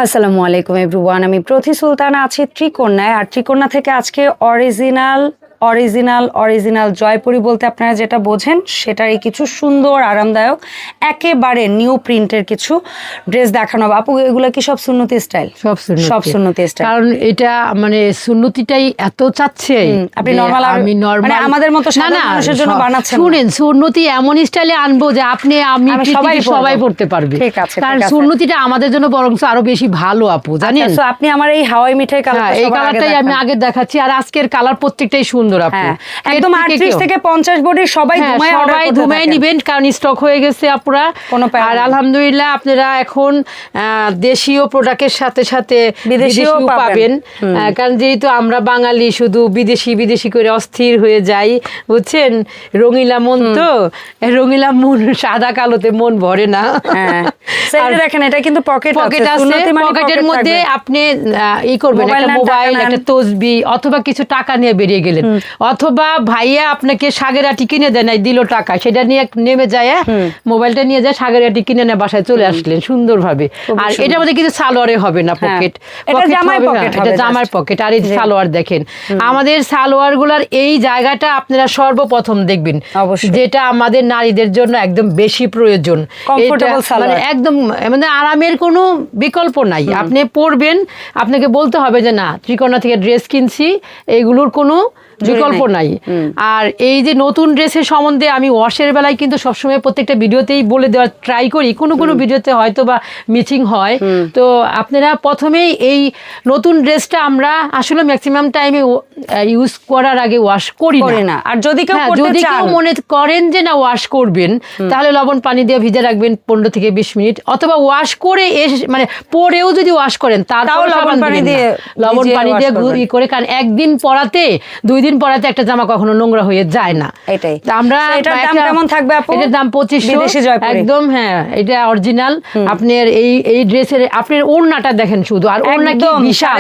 আসসালামু আলাইকুম এভরিওয়ান, আমি প্রতি সুলতানা আছি ত্রিকন্যায়। আর ত্রিকন্যা থেকে আজকে অরিজিনাল জয়পুরি বলতে আপনারা যেটা বোঝেন সেটারই কিছু সুন্দর আরামদায়ক একেবারে নিউ প্রিন্টের কিছু ড্রেস দেখানো হবে। আপু এগুলো কি সব সুন্নতি স্টাইল? সব সুন্নতি স্টাইল, কারণ এটা মানে সুন্নতিটাই এত চাচ্ছে। আপনি নরমাল, আমি নরমাল আমাদের মতো সাধারণ মানুষের জন্য বানাচ্ছেন। শুনেন, সুন্নতি এমন স্টাইলে আনবো যে আপনি আমি সবাই পড়তে পারবে। ঠিক আছে, কারণ সুন্নতিটা আমাদের জন্য বরং আরো বেশি ভালো আপু, জানেন। তো আপনি আমার এই হাওয়াই মিঠাই কালার, এই কালারটাই আমি আগে দেখাচ্ছি। আর আজকের কালার প্রত্যেকটাই সুন্দর আপু, একদম 38 থেকে 50 বডির সবাই ঘুমায় নিবেন, কারণ স্টক হয়ে গেছে আপুরা। আর আলহামদুলিল্লাহ আপনারা এখন দেশীয় প্রোডাক্টের সাথে সাথে বিদেশিও পাবেন। কারণ যেহেতু আমরা বাঙালি শুধু বিদেশি করে অস্থির হয়ে যাই, বুঝছেন। রঙিলা মন, তো রঙিলা মন সাদা কালোতে মন ভরে না। দেখেন এটা কিন্তু পকেট আছে, পকেটের মধ্যে আপনি ই করবেন, একটা মোবাইল, একটা তসবি অথবা কিছু টাকা নিয়ে বেরিয়ে গেলেন, অথবা ভাইয়া আপনাকে সাগেরাটি কিনে দেয় নাই, দিল টাকা, সেটা নিয়ে নেমে যায়, মোবাইলটা নিয়ে যায়, সাগেরাটি কিনে নেয়, বাসায় চলে আসলেন সুন্দরভাবে। আর এটার মধ্যে কিন্তু সালোয়ারে হবে না পকেট, এটা জামার পকেট। আর এই সালোয়ার দেখেন, আমাদের সালোয়ার গুলার এই জায়গাটা আপনারা সর্বপ্রথম দেখবেন, যেটা আমাদের নারীদের জন্য একদম বেশি প্রয়োজন। মানে একদম মানে আরামের কোনো বিকল্প নাই। আপনি পরবেন, আপনাকে বলতে হবে যে না, ত্রিকন্যা থেকে ড্রেস কিনছি, এইগুলোর কোনো বিকল্প নাই। আর এই যে নতুন ড্রেসের সম্বন্ধে আমি ওয়াশের বেলায় কিন্তু সবসময় প্রত্যেকটা ভিডিওতেই বলে দেওয়ার ট্রাই করি, কোনো ভিডিওতে হয়তো বা মিচিং হয়। তো আপনারা প্রথমেই এই নতুন ড্রেসটা আমরা আসলে ম্যাক্সিমাম টাইমে ইউজ করার আগে ওয়াশ করি না। আর যদি কেউ মনে করেন যে না ওয়াশ করবেন, তাহলে লবণ পানি দিয়ে ভিজে রাখবেন 15 থেকে 20 মিনিট, অথবা ওয়াশ করে মানে পরেও যদি ওয়াশ করেন তারপর লবণ পানি দিয়ে করে, কারণ একদিন পরাতে 2 দিন পরাতে একটা জামা কখনো নোংরা হয়ে যায় না। এটাই আমরা এটার দাম কেমন থাকবে আপু? এটার দাম 2500 একদম। এটা অরিজিনাল। আপনার এই ড্রেসের আপনার ওড়নাটা দেখেন শুধু, আর ওড়না কি বিশাল,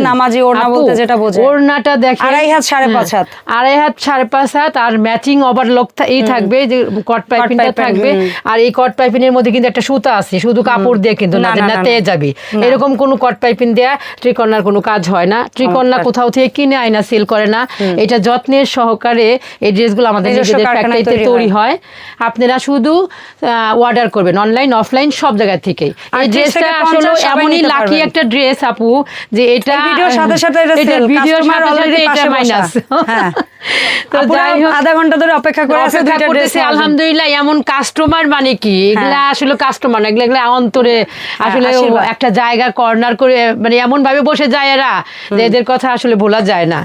নামাজি ওড়না বলতে যেটা বোঝায়। ওড়নাটা দেখেন 2.5 হাত 5.5 হাত, 2.5 হাত 5.5 হাত। আর ম্যাচিং ওভারলক এই থাকবে, যে কট পাইপিংটা থাকবে। আর এই কট পাইপিংয়ের মধ্যে কিন্তু একটা সুতা আছে, শুধু কাপড় দিয়ে কিন্তু না তেয়ে যাবে, এরকম কোনো কট পাইপিং দেয়া ত্রিকন্যার কোনো কাজ হয় না। ত্রিকন্যা কোথাও থেকে কিনে আয়না সেল করে না, এটা যত্নের সহকারে এই ড্রেসগুলো আমাদের নিজেদের ফ্যাক্টরিতে তৈরি হয়। আপনারা শুধু অর্ডার করবেন, অনলাইন অফলাইন সব জায়গা থেকে। এই ড্রেসটা আসলে এমনই লাকি একটা ড্রেস আপু, যে এটা ভিডিওর সাথে সাথে এটা মাইনাস। তো যাই হোক, আধা ঘন্টা ধরে অপেক্ষা করে আছে আলহামদুলিল্লাহ। এমন কাস্টমার মানে কি, এগুলা আসলে কাস্টমার না, এগুলা অন্তরে আসলে একটা জায়গা কর্নার করে মানে এমন ভাবে বসে যায় এরা, যে এদের কথা আসলে ভোলা যায় না।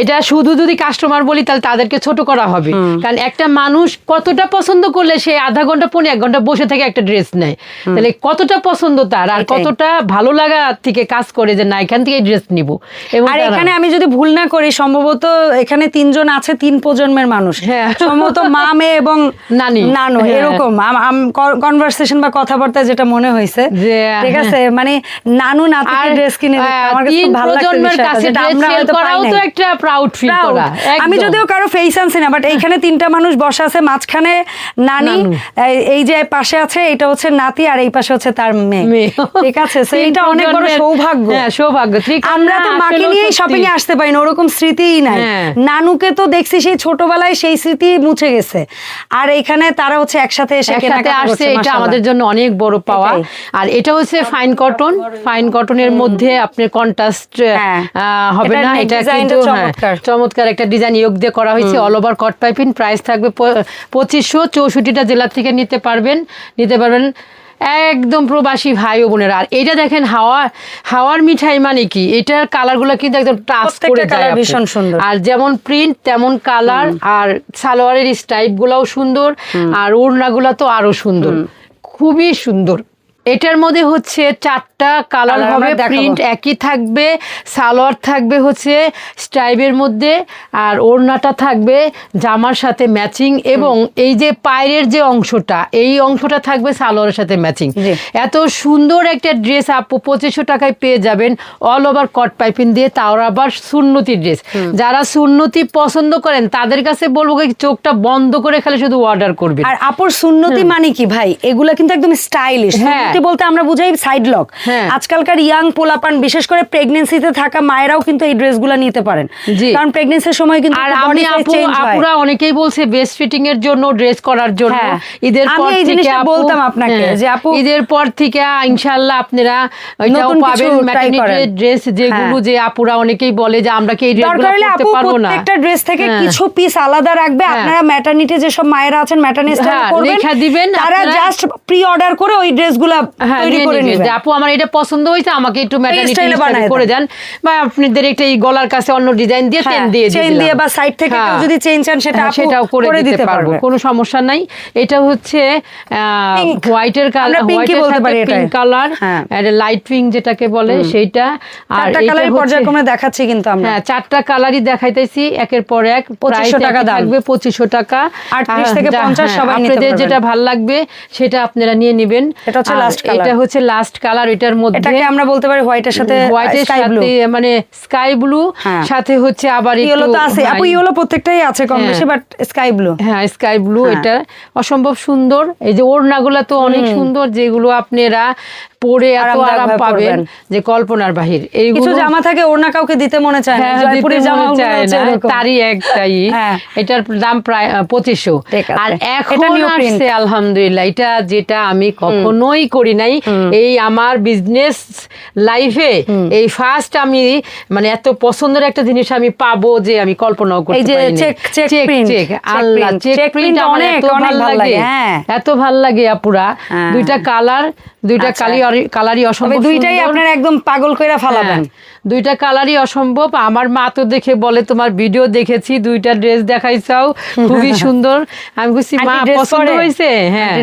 এটা শুধু যদি কাস্টমার বলি তাহলে তাদেরকে ছোট করা হবে, কারণ একটা মানুষ কতটা পছন্দ করলে সে আধা ঘন্টা 1 ঘন্টা বসে থেকে একটা ড্রেস নেয়, তাহলে কতটা পছন্দ তার, আর কতটা ভালো লাগা থেকে কাজ করে যে না এখান থেকে ড্রেস নিব। আর এখানে আমি যদি ভুল না করি, সম্ভবত এখানে 3 জন আছে, 3 প্রজন্মের মানুষ, সম্ভবত মা, মেয়ে এবং নানু, এরকম কনভারসেশন বা কথাবার্তায় যেটা মনে হয়েছে। ঠিক আছে, মানে নানু নাতিকে ড্রেস কিনে আমার কাছে খুব ভালো লাগছে। আমরা হয়তো পাই না, একটা প্রাউড ফিল করা। আমি যদিও কারো ফেস আনছি না, বাট এইখানে 3টা মানুষ বসা আছে, মাঝখানে নানি, এই যে পাশে আছে এটা হচ্ছে নাতি, আর এই পাশে হচ্ছে তার মেয়ে। ঠিক আছে, সেইটা অনেক বড় সৌভাগ্য। আমরা তো মাকে নিয়েই শপিং এ আসতে পারি না, ওরকম স্মৃতিই নাই। নানুকে তো দেখছি সেই ছোটবেলায় সেই স্মৃতি মুছে গেছে, আর এখানে তারা হচ্ছে একসাথে এসে আসছে, এটা আমাদের জন্য অনেক বড় পাওয়া। আর এটা হচ্ছে ফাইন কটনের মধ্যে আপনার কন্ট্রাস্ট হবে না, এটা কিন্তু চমৎকার একটা ডিজাইন যোগ দিয়ে করা হয়েছে। অল ওভার কট পাইপিং, প্রাইস থাকবে 2500। 64টা জেলা থেকে নিতে পারবেন। একদম প্রবাসী ভাই ও বোনেরা। আর এটা দেখেন হাওয়ার মিঠাই মানে কি, এটার কালারগুলো কিন্তু একদম টাচ করে যায়, ভীষণ সুন্দর। আর যেমন প্রিন্ট তেমন কালার, আর সালোয়ারের স্টাইপ গুলাও সুন্দর, আর ওড়নাগুলা তো আরো সুন্দর, খুবই সুন্দর। এটার মধ্যে হচ্ছে 4টা কালার হবে, প্রিন্ট একই থাকবে, সালোয়ার থাকবে হচ্ছে স্ট্রাইপের মধ্যে, আর ওড়নাটা থাকবে জামার সাথে ম্যাচিং, এবং এই যে পায়ের যে অংশটা, এই অংশটা থাকবে সালোয়ারের সাথে ম্যাচিং। এত সুন্দর একটা ড্রেস আপু 2500 টাকায় পেয়ে যাবেন, অল ওভার কট পাইপিং দিয়ে, তাও আবার সুন্নতি ড্রেস। যারা সুন্নতি পছন্দ করেন তাদের কাছে বলবো চোখটা বন্ধ করে খালি শুধু অর্ডার করবেন। আর আপুর সুন্নতি মানে কি ভাই, এগুলা কিন্তু একদম স্টাইলিশ। কুর্তি বলতে আমরা বুঝাই সাইড লক। আজকালকার ইয়াং পোলাপান বিশেষ করে প্রেগন্যান্সিতে থাকা মায়েরাও কিন্তু এই ড্রেসগুলো নিতে পারেন, কারণ প্রেগন্যান্সির সময় কিন্তু বডি সাইজ চেঞ্জ হয়। আপুরা অনেকেই বলছে বেস্ট ফিটিং এর জন্য, ড্রেস করার জন্য। ঈদের পর থেকে বলতাম আপনাকে যে আপু ঈদের পর থেকে ইনশাআল্লাহ আপনারা এটাও পাবেন ম্যাটারনিটি ড্রেস, যেগুলো যে আপুরা অনেকেই বলে যে আমরা কি এই ড্রেসগুলো পরতে পারবো না। প্রত্যেকটা ড্রেস থেকে কিছু পিস আলাদা রাখবে, আপনারা ম্যাটারনিটি যে সব মায়েরা আছেন ম্যাটারনিটি করবেন, লেখা দিবেন, তারা জাস্ট প্রি অর্ডার করে ওই ড্রেসগুলো তৈরি করে নেবেন। যে আপু আমার এটা পছন্দ হয়েছে, আমাকে একটু ম্যাটারনিটি করে দেন, বা আপনাদের একটা এই গলার কাছে অন্য ডিজাইন দিয়ে চেন দিয়ে বা সাইড থেকে কেউ যদি চেন চান সেটাও করে দিতে পারবো, কোনো সমস্যা নাই। এটা হচ্ছে হোয়াইটের কালার, হোয়াইটের সাথে পিঙ্ক কালার, লাইট পিঙ্ক যেটাকে বলে সেইটা। আর এটা পর্যায়ক্রমে দেখাচ্ছি কিন্তু আমরা, হ্যাঁ 4টা কালারই দেখাইতেছি একের পর এক। 2500 টাকা থাকবে, 2500 টাকা, 38 থেকে 50 সবাই নিতে পারবেন। আপনাদের যেটা ভালো লাগবে সেটা আপনারা নিয়ে নেবেন। এটা হচ্ছে লাস্ট কালার, এটা হচ্ছে লাস্ট কালার। এটার মধ্যে এটাকে আমরা বলতে পারি হোয়াইটের সাথে মানে স্কাই ব্লু, সাথে হচ্ছে আবার ইয়েলো তো আছে আপু, ইয়েলো প্রত্যেকটাই আছে কম বেশি, বাট স্কাই ব্লু, হ্যাঁ স্কাই ব্লু। এটা অসম্ভব সুন্দর। এই যে ওড়নাগুলো তো অনেক সুন্দর, যেগুলো আপনারা পরে এত আরাম পাবেন যে কল্পনার বাহির। এইগুলো কিছু জামা থাকে ওড়না কাউকে দিতে মনে চায় না, জয়পুরি জামা তারই একটাই। এটার দাম প্রায় 2500। আর এখন আসছে আলহামদুলিল্লাহ, এটা যেটা আমি কখনোই করি নাই এই আমার বিজনেস লাইফে, এই ফার্স্ট আমি মানে এত পছন্দের একটা জিনিস আমি পাবো যে আমি কল্পনাও করতে পারিনি। চেক আল্লাহ, চেক প্রিন্ট অনেক ভালো লাগে, এত ভালো লাগে আপুরা। দুইটা কালার, দুইটা কালারই অসম্ভব, দুইটাই আপনারা একদম পাগল কইরা ফালাবেন। দুইটা কালারই অসম্ভব। আমার মা তো দেখে বলে তোমার ভিডিও দেখেছি, দুইটা ড্রেস দেখাইছাও খুবই সুন্দর। আমি বলছি মা পছন্দ হয়েছে? হ্যাঁ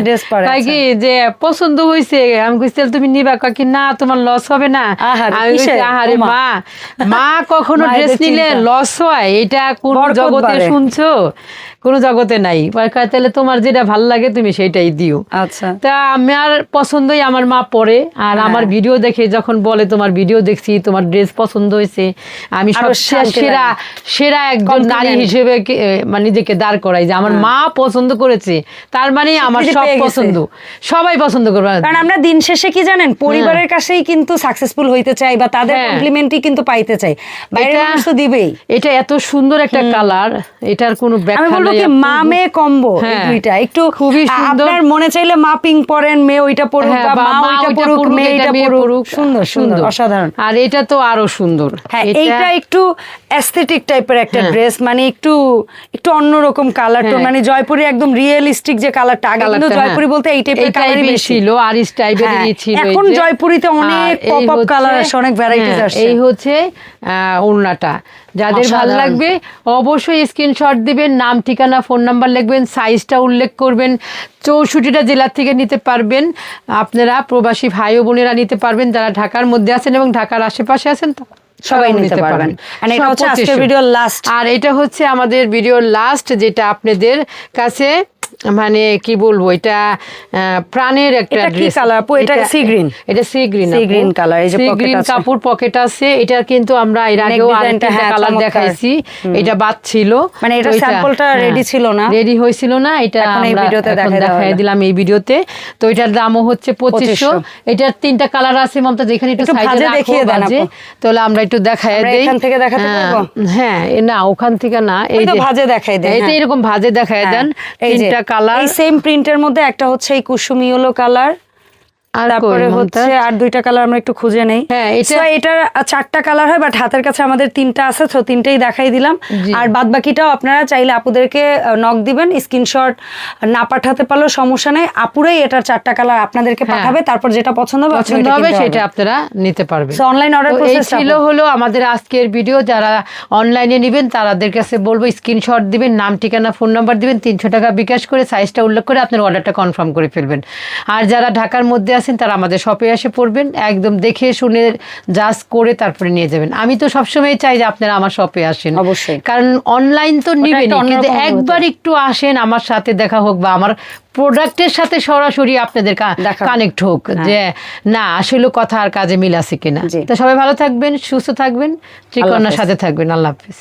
তাই কি যে পছন্দ হয়েছে? আমি বলছি তুমি নিবা? কি না তোমার লস হবে না? আমি বলছি আহারে মা কখনো ড্রেস নিলে লস হয় এটা কোন জগতে শুনছো? কোনো জগতে নাই। তাহলে তোমার যেটা ভালো লাগে তুমি সেটাই দিও। আচ্ছা, তা আমার পছন্দই আমার মা পরে, আর আমার ভিডিও দেখে যখন বলে তোমার ভিডিও দেখছি, তোমার ড্রেস পছন্দ হয়েছে, আমি সেরা একজন নারী হিসেবে মানে নিজেকে দাঁড় করাই যে আমার মা পছন্দ করেছে, তার মানে আমার সব পছন্দ, সবাই পছন্দ করবে। কারণ আমরা দিন শেষে কি জানেন, পরিবারের কাছেই কিন্তু সাকসেসফুল হইতে চাই বা তাদের কমপ্লিমেন্টই কিন্তু পাইতে চাই, বাইরের মানুষ তো দিবেই। এটা এত সুন্দর একটা কালার, এটার কোনো ব্যাখ্যা নাই। মা মেয়ে কম্বো দুইটা একটু খুবই সুন্দর। আপনার মনে চাইলে মা পিঙ্ক পরেন, মেয়ে ওইটা পরুক, বা মা ওইটা পরুক, মেয়ে এটা পরুক, সুন্দর সুন্দর অসাধারণ। আর এটা তো আরো সুন্দর। হ্যাঁ এইটা একটু অ্যাস্থেটিক টাইপের একটা ড্রেস, মানে একটু অন্যরকম কালার টোন, মানে জয়পুরি একদম রিয়েলিস্টিক যে কালারটা, আগে কিন্তু জয়পুরি বলতে এই টাইপের কালারই বেশি ছিল, আর এই টাইপেরই ছিল। এখন জয়পুরিতে অনেক পপ আপ কালার আসে, অনেক ভ্যারাইটিস আসে। এই হচ্ছে ওড়নাটা, যাদের ভালো লাগবে অবশ্যই স্ক্রিনশট দিবেন, নাম ঠিকানা ফোন নাম্বার লিখবেন, সাইজটা উল্লেখ করবেন। 64টা জেলা থেকে নিতে পারবেন আপনারা, প্রবাসী ভাই ও বোনেরা নিতে পারবেন, যারা ঢাকার মধ্যে আছেন এবং ঢাকার আশেপাশে আছেন সবাই নিতে পারবেন। আর এটা হচ্ছে আমাদের ভিডিওর লাস্ট, যেটা আপনাদের কাছে মানে কি বলবো, এটা প্রাণের একটা ড্রেস। এটা সি গ্রিন, এটা সি গ্রিন কালার, এই যে সি গ্রিন কাপড় পকেট আছে। এটা কিন্তু আমরা এর আগেও আরেকটা কালার দেখাইছি, এটা বাদ ছিল, মানে এটা স্যাম্পলটা রেডি ছিল না, রেডি হয়েছিল না, এটা আমরা এই ভিডিওতে দেখাই দিলাম এই ভিডিওতে। তো এটার দামও হচ্ছে 2500। এটার 3টা কালার আছে মমতা, যেখানে একটু সাইডে দেখিয়ে দেন তাহলে আমরা একটু দেখায় দেই। এখান থেকে দেখাতে পারবো? হ্যাঁ না ওখান থেকে না, এই যে ভাঁজে দেখাই দেন, এটা এরকম ভাঁজে দেখায় দেন। 3টা কালার, এই সেম প্রিন্টের মধ্যে একটা হচ্ছে এই কুসুমি ইয়েলো কালার, তারপরে হচ্ছে আর 2টা কালার আমরা একটু খুঁজে নেই। এটার 4টা কালার হয়, বাট হাতের কাছে আমাদের 3টা আছে, তো 3টাই দেখাই দিলাম। আর বাদ বাকিটাও আপনারা চাইলে আপুদেরকে নক দিবেন, স্ক্রিনশট না পাঠাতে পারলেও সমস্যা নেই, আপুরাই এটার 4টা কালার আপনাদেরকে পাঠাবে, তারপর যেটা পছন্দ হবে সেটা আপনারা নিতে পারবেন। অনলাইন অর্ডার প্রসেস হলো আমাদের আজকের ভিডিও। যারা অনলাইনে নেবেন তাদের কাছে বলবো স্ক্রিনশট দিবেন, নাম ঠিকানা ফোন নাম্বার দিবেন, 300 টাকা বিকাশ করে সাইজটা উল্লেখ করে আপনার অর্ডারটা কনফার্ম করে ফেলবেন। আর যারা ঢাকার মধ্যে তারা আমাদের শপে এসে পড়বেন, একদম দেখে শুনে জাজ করে তারপরে নিয়ে যাবেন। আমি তো সবসময় চাই যে আপনারা আমার শপে আসেন, অবশ্যই, কারণ অনলাইন তো নিবেন, কিন্তু একবার একটু আসেন, আমার সাথে দেখা হোক বা আমার প্রোডাক্টের সাথে সরাসরি আপনাদের কানেক্ট হোক, যে না আসলে কথা আর কাজে মিল আছে কিনা। তো সবাই ভালো থাকবেন, সুস্থ থাকবেন, ত্রিকন্যার সাথে থাকবেন। আল্লাহ হাফেজ।